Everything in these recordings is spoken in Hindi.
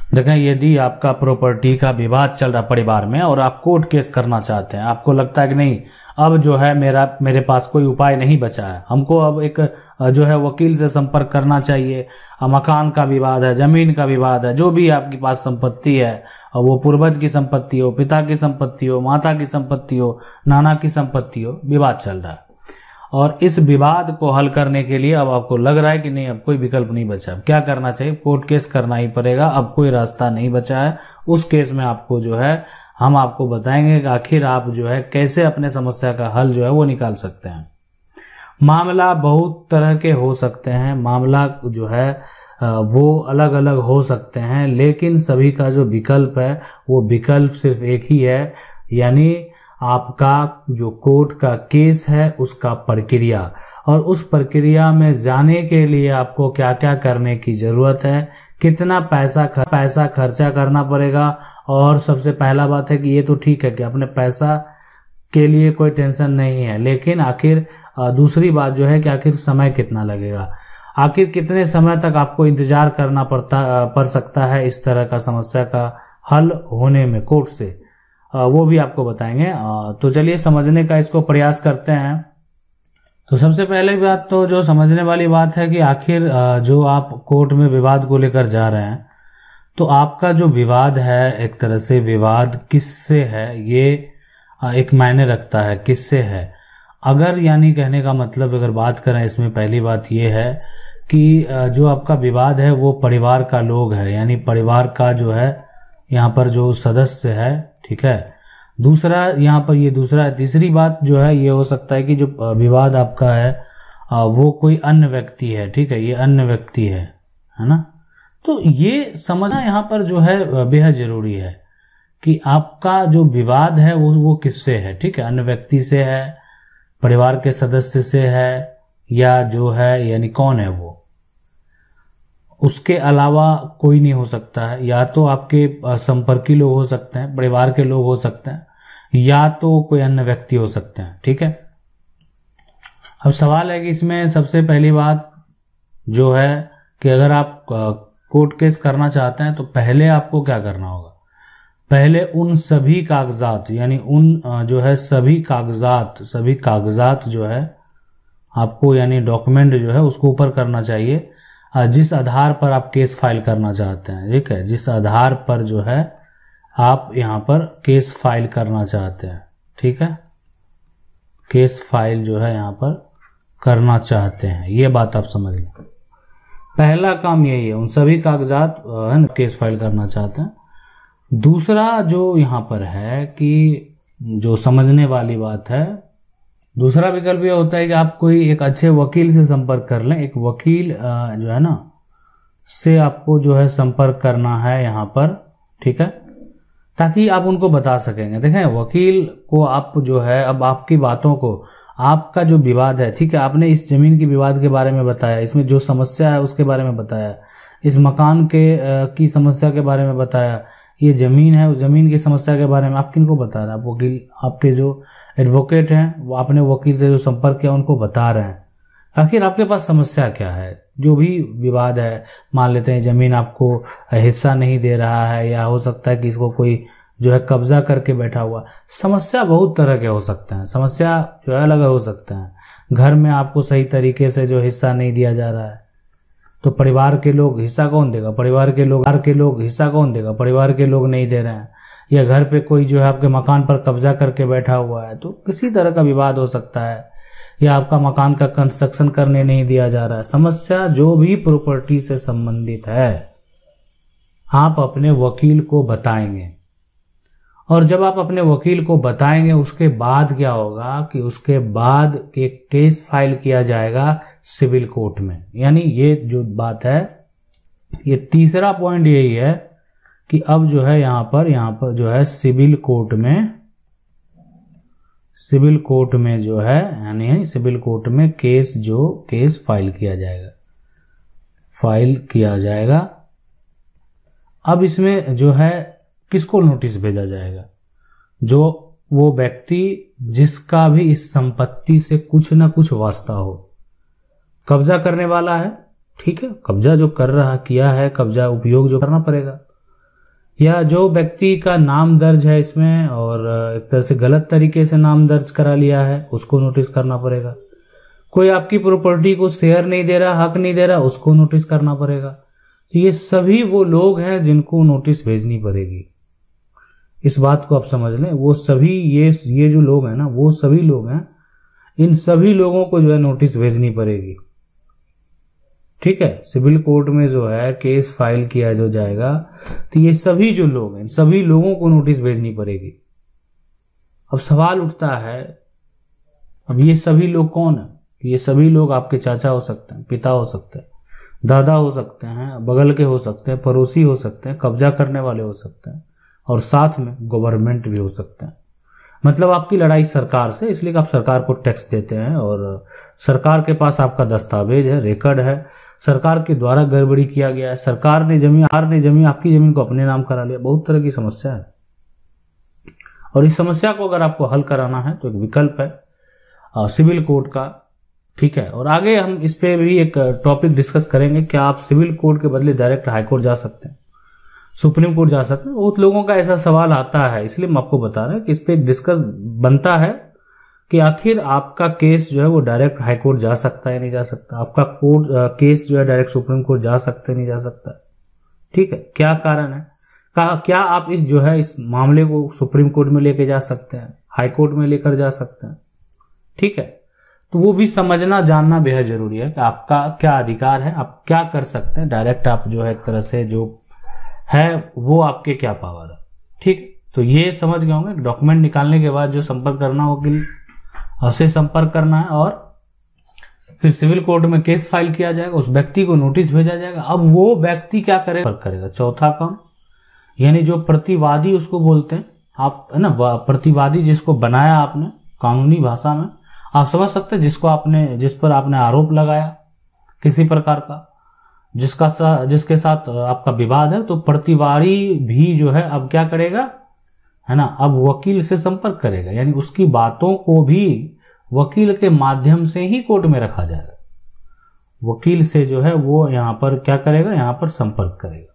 देखें, यदि आपका प्रॉपर्टी का विवाद चल रहा परिवार में और आप कोर्ट केस करना चाहते हैं, आपको लगता है कि नहीं अब जो है मेरे पास कोई उपाय नहीं बचा है, हमको अब एक जो है वकील से संपर्क करना चाहिए, मकान का विवाद है, जमीन का विवाद है, जो भी आपके पास संपत्ति है, वो पूर्वज की संपत्ति हो, पिता की संपत्ति हो, माता की संपत्ति हो, नाना की संपत्ति हो, विवाद चल रहा है और इस विवाद को हल करने के लिए अब आपको लग रहा है कि नहीं अब कोई विकल्प नहीं बचा, क्या करना चाहिए? कोर्ट केस करना ही पड़ेगा, अब कोई रास्ता नहीं बचा है। उस केस में आपको जो है हम आपको बताएंगे कि आखिर आप जो है कैसे अपने समस्या का हल जो है वो निकाल सकते हैं। मामला बहुत तरह के हो सकते हैं, मामला जो है वो अलग अलग हो सकते हैं, लेकिन सभी का जो विकल्प है वो विकल्प सिर्फ एक ही है, यानी आपका जो कोर्ट का केस है उसका प्रक्रिया, और उस प्रक्रिया में जाने के लिए आपको क्या क्या करने की जरूरत है, कितना पैसा खर्चा करना पड़ेगा। और सबसे पहला बात है कि ये तो ठीक है कि अपने पैसा के लिए कोई टेंशन नहीं है, लेकिन आखिर दूसरी बात जो है कि आखिर समय कितना लगेगा, आखिर कितने समय तक आपको इंतजार करना पड़ सकता है इस तरह का समस्या का हल होने में कोर्ट से, वो भी आपको बताएंगे। तो चलिए समझने का इसको प्रयास करते हैं। तो सबसे पहले बात तो जो समझने वाली बात है कि आखिर जो आप कोर्ट में विवाद को लेकर जा रहे हैं, तो आपका जो विवाद है एक तरह से विवाद किससे है ये एक मायने रखता है, किससे है। अगर यानी कहने का मतलब अगर बात करें इसमें पहली बात ये है कि जो आपका विवाद है वो परिवार का लोग है, यानी परिवार का जो है यहाँ पर जो सदस्य है, ठीक है। दूसरा यहाँ पर ये तीसरी बात जो है ये हो सकता है कि जो विवाद आपका है वो कोई अन्य व्यक्ति है, ठीक है, ये अन्य व्यक्ति है ना। तो ये समझना यहाँ पर जो है बेहद जरूरी है कि आपका जो विवाद है वो किससे है, ठीक है, अन्य व्यक्ति से है, परिवार के सदस्य से है, या जो है यानी कौन है वो, उसके अलावा कोई नहीं हो सकता है। या तो आपके संपर्की लोग हो सकते हैं, परिवार के लोग हो सकते हैं, या तो कोई अन्य व्यक्ति हो सकते हैं, ठीक है। अब सवाल है कि इसमें सबसे पहली बात जो है कि अगर आप कोर्ट केस करना चाहते हैं तो पहले आपको क्या करना होगा, पहले उन सभी कागजात यानी उन जो है सभी कागजात जो है आपको यानी डॉक्यूमेंट जो है उसको ऊपर करना चाहिए जिस आधार पर आप केस फाइल करना चाहते हैं, ठीक है, जिस आधार पर जो है आप यहाँ पर केस फाइल करना चाहते हैं, ठीक है, केस फाइल जो है यहाँ पर करना चाहते हैं, ये बात आप समझ लें। पहला काम यही है, उन सभी कागजात है ना केस फाइल करना चाहते हैं। दूसरा जो यहाँ पर है कि जो समझने वाली बात है, दूसरा विकल्प ये होता है कि आप कोई एक अच्छे वकील से संपर्क कर लें। एक वकील जो है ना से आपको जो है संपर्क करना है यहाँ पर, ठीक है, ताकि आप उनको बता सकेंगे। देखें, वकील को आप जो है अब आपकी बातों को, आपका जो विवाद है, ठीक है, आपने इस जमीन की विवाद के बारे में बताया, इसमें जो समस्या है उसके बारे में बताया, इस मकान के की समस्या के बारे में बताया, ये जमीन है उस जमीन की समस्या के बारे में आप किनको बता रहे हैं? आप वकील, आपके जो एडवोकेट हैं वो आपने वकील से जो संपर्क किया उनको बता रहे हैं आखिर आपके पास समस्या क्या है। जो भी विवाद है, मान लेते हैं जमीन आपको हिस्सा नहीं दे रहा है, या हो सकता है कि इसको कोई जो है कब्जा करके बैठा हुआ, समस्या बहुत तरह के हो सकते हैं, समस्या जो है अलग हो सकते हैं। घर में आपको सही तरीके से जो हिस्सा नहीं दिया जा रहा है तो परिवार के लोग हिस्सा कौन देगा, परिवार के लोग हिस्सा कौन देगा, परिवार के लोग नहीं दे रहे हैं। या घर पे कोई जो है आपके मकान पर कब्जा करके बैठा हुआ है, तो किसी तरह का विवाद हो सकता है। या आपका मकान का कंस्ट्रक्शन करने नहीं दिया जा रहा है। समस्या जो भी प्रॉपर्टी से संबंधित है आप अपने वकील को बताएंगे, और जब आप अपने वकील को बताएंगे उसके बाद क्या होगा कि उसके बाद एक केस फाइल किया जाएगा सिविल कोर्ट में। यानी ये जो बात है, ये तीसरा पॉइंट यही है कि अब जो है यहाँ पर जो है सिविल कोर्ट में जो है यानी सिविल कोर्ट में केस फाइल किया जाएगा। अब इसमें जो है किसको नोटिस भेजा जाएगा, जो वो व्यक्ति जिसका भी इस संपत्ति से कुछ ना कुछ वास्ता हो। कब्जा करने वाला है, ठीक है, कब्जा जो किया है, कब्जा उपयोग जो करना पड़ेगा। या जो व्यक्ति का नाम दर्ज है इसमें और एक तरह से गलत तरीके से नाम दर्ज करा लिया है उसको नोटिस करना पड़ेगा। कोई आपकी प्रॉपर्टी को शेयर नहीं दे रहा, हक नहीं दे रहा, उसको नोटिस करना पड़ेगा। तो ये सभी वो लोग हैं जिनको नोटिस भेजनी पड़ेगी। इस बात को आप समझ लें, वो सभी ये जो लोग हैं ना, वो सभी लोग हैं, इन सभी लोगों को जो है नोटिस भेजनी पड़ेगी। ठीक है, सिविल कोर्ट में जो है केस फाइल किया जो जाएगा तो ये सभी जो लोग हैं, सभी लोगों को नोटिस भेजनी पड़ेगी। अब सवाल उठता है, अब ये सभी लोग कौन है? ये सभी लोग आपके चाचा हो सकते हैं, पिता हो सकते हैं, दादा हो सकते हैं, बगल के हो सकते हैं, पड़ोसी हो सकते हैं, कब्जा करने वाले हो सकते हैं, और साथ में गवर्नमेंट भी हो सकते हैं। मतलब आपकी लड़ाई सरकार से, इसलिए आप सरकार को टैक्स देते हैं और सरकार के पास आपका दस्तावेज है, रिकॉर्ड है, सरकार के द्वारा गड़बड़ी किया गया है, सरकार ने जमीन आपकी जमीन को अपने नाम करा लिया। बहुत तरह की समस्या है और इस समस्या को अगर आपको हल कराना है तो एक विकल्प है सिविल कोर्ट का। ठीक है, और आगे हम इस पे भी एक टॉपिक डिस्कस करेंगे, क्या आप सिविल कोर्ट के बदले डायरेक्ट हाई कोर्ट जा सकते हैं, सुप्रीम कोर्ट जा सकते हैं। बहुत लोगों का ऐसा सवाल आता है, इसलिए हम आपको बता रहे हैं कि इस पे डिस्कस बनता है कि आखिर आपका केस जो है वो डायरेक्ट हाई कोर्ट जा सकता है नहीं जा सकता, आपका केस जो है डायरेक्ट सुप्रीम कोर्ट जा सकता है नहीं जा सकता। ठीक है, क्या कारण है, क्या आप इस मामले को सुप्रीम कोर्ट में लेके जा सकते हैं, हाई कोर्ट में लेकर जा सकते हैं। ठीक है, तो वो भी समझना जानना बेहद जरूरी है कि आपका क्या अधिकार है, आप क्या कर सकते हैं। डायरेक्ट आप जो है एक तरह से जो है वो आपके क्या पावर है। ठीक, तो ये समझ गए होंगे। डॉक्यूमेंट निकालने के बाद जो संपर्क करना वकील से संपर्क करना है और फिर सिविल कोर्ट में केस फाइल किया जाएगा, उस व्यक्ति को नोटिस भेजा जाएगा। अब वो व्यक्ति क्या करेगा? चौथा काम, यानी जो प्रतिवादी उसको बोलते हैं आप, है ना, प्रतिवादी जिसको बनाया आपने कानूनी भाषा में, आप समझ सकते हैं जिस पर आपने आरोप लगाया किसी प्रकार का, जिसके साथ आपका विवाद है, तो प्रतिवादी भी जो है अब क्या करेगा, है ना, अब वकील से संपर्क करेगा, यानी उसकी बातों को भी वकील के माध्यम से ही कोर्ट में रखा जाएगा। वकील से जो है वो यहां पर क्या करेगा, यहां पर संपर्क करेगा।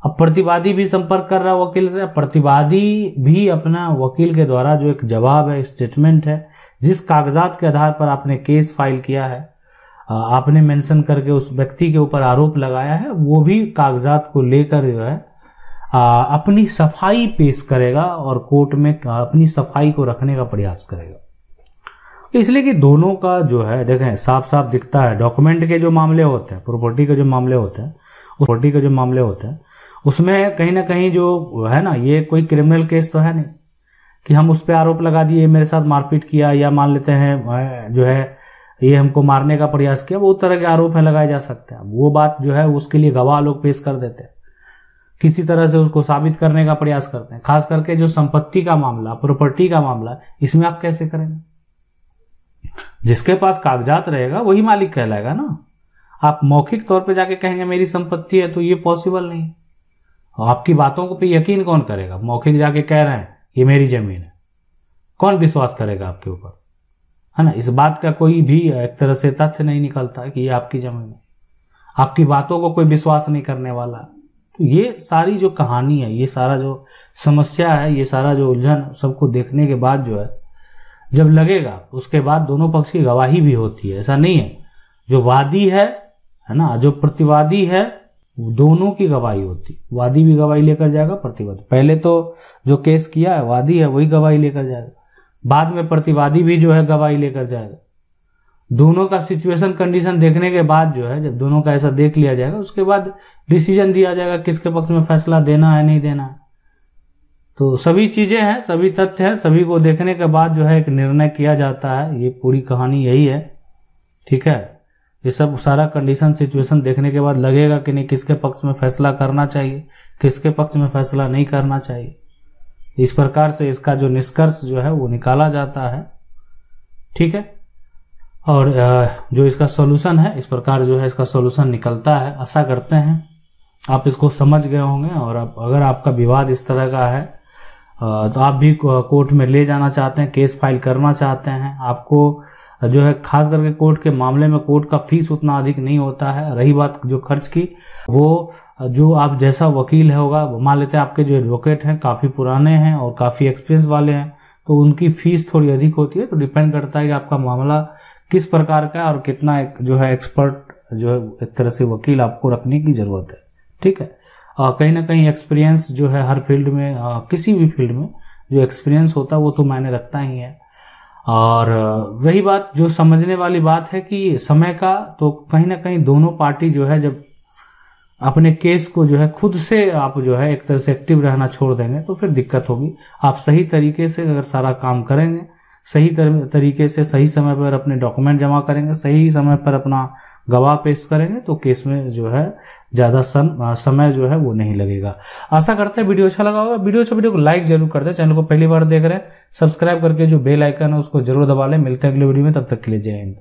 अब प्रतिवादी भी संपर्क कर रहा है वकील से, प्रतिवादी भी अपना वकील के द्वारा जो एक जवाब है, स्टेटमेंट है, जिस कागजात के आधार पर आपने केस फाइल किया है, आपने मेंशन करके उस व्यक्ति के ऊपर आरोप लगाया है, वो भी कागजात को लेकर जो है अपनी सफाई पेश करेगा और कोर्ट में अपनी सफाई को रखने का प्रयास करेगा। इसलिए कि दोनों का जो है देखें साफ साफ दिखता है, डॉक्यूमेंट के जो मामले होते हैं, प्रॉपर्टी के जो मामले होते हैं, उसमें कहीं ना कहीं जो है ना, ये कोई क्रिमिनल केस तो है नहीं कि हम उस पर आरोप लगा दिए मेरे साथ मारपीट किया, या मान लेते हैं जो है ये हमको मारने का प्रयास किया, बहुत तरह के आरोप है लगाए जा सकते हैं। वो बात जो है उसके लिए गवाह लोग पेश कर देते हैं, किसी तरह से उसको साबित करने का प्रयास करते हैं। खास करके जो संपत्ति का मामला, प्रॉपर्टी का मामला, इसमें आप कैसे करेंगे? जिसके पास कागजात रहेगा वही मालिक कहलाएगा ना। आप मौखिक तौर पे जाके कहेंगे मेरी संपत्ति है, तो ये पॉसिबल नहीं है। आपकी बातों को पे यकीन कौन करेगा? मौखिक जाके कह रहे हैं ये मेरी जमीन है, कौन विश्वास करेगा आपके ऊपर, है ना? इस बात का कोई भी एक तरह से तथ्य नहीं निकलता है कि ये आपकी जमीन है। आपकी बातों को कोई विश्वास नहीं करने वाला। तो ये सारी जो कहानी है, ये सारा जो समस्या है, ये सारा जो उलझन, सबको देखने के बाद जो है जब लगेगा, उसके बाद दोनों पक्ष की गवाही भी होती है। ऐसा नहीं है जो वादी है ना, जो प्रतिवादी है, दोनों की गवाही होती। वादी भी गवाही लेकर जाएगा, प्रतिवादी पहले तो जो केस किया है वादी है वही गवाही लेकर जाएगा, बाद में प्रतिवादी भी जो है गवाही लेकर जाएगा। दोनों का सिचुएशन कंडीशन देखने के बाद जो है, जब दोनों का ऐसा देख लिया जाएगा, उसके बाद डिसीजन दिया जाएगा किसके पक्ष में फैसला देना है नहीं देना है। तो सभी चीजें हैं, सभी तथ्य हैं, सभी को देखने के बाद जो है एक निर्णय किया जाता है। ये पूरी कहानी यही है। ठीक है, ये सब सारा कंडीशन सिचुएशन देखने के बाद लगेगा कि नहीं किसके पक्ष में फैसला करना चाहिए, किसके पक्ष में फैसला नहीं करना चाहिए। इस प्रकार से इसका जो निष्कर्ष जो है वो निकाला जाता है। ठीक है, और जो इसका सॉल्यूशन है, इस प्रकार जो है इसका सॉल्यूशन निकलता है। आशा करते हैं आप इसको समझ गए होंगे। और अगर आपका विवाद इस तरह का है तो आप भी कोर्ट में ले जाना चाहते हैं, केस फाइल करना चाहते हैं, आपको जो है खास करके कोर्ट के मामले में कोर्ट का फीस उतना अधिक नहीं होता है। रही बात जो खर्च की, वो जो आप जैसा वकील है होगा, मान लेते हैं आपके जो एडवोकेट हैं काफ़ी पुराने हैं और काफ़ी एक्सपीरियंस वाले हैं, तो उनकी फीस थोड़ी अधिक होती है। तो डिपेंड करता है कि आपका मामला किस प्रकार का है और कितना जो है एक्सपर्ट जो है एक तरह से वकील आपको रखने की जरूरत है। ठीक है, कहीं ना कहीं एक्सपीरियंस जो है हर फील्ड में, किसी भी फील्ड में जो एक्सपीरियंस होता है वो तो मायने रखता ही है। और वही बात जो समझने वाली बात है कि समय का, तो कहीं ना कहीं दोनों पार्टी जो है जब अपने केस को जो है खुद से आप जो है एक तरह से एक्टिव रहना छोड़ देंगे तो फिर दिक्कत होगी। आप सही तरीके से अगर सारा काम करेंगे, सही तरीके से सही समय पर अपने डॉक्यूमेंट जमा करेंगे, सही समय पर अपना गवाह पेश करेंगे, तो केस में जो है ज्यादा समय जो है वो नहीं लगेगा। आशा करते हैं वीडियो अच्छा लगा होगा। वीडियो को लाइक जरूर कर दे। चैनल को पहली बार देख रहे हैं, सब्सक्राइब करके जो बेल आइकन है उसको जरूर दबा लें। मिलते हैं अगले वीडियो में, तब तक के लिए जय हिंद।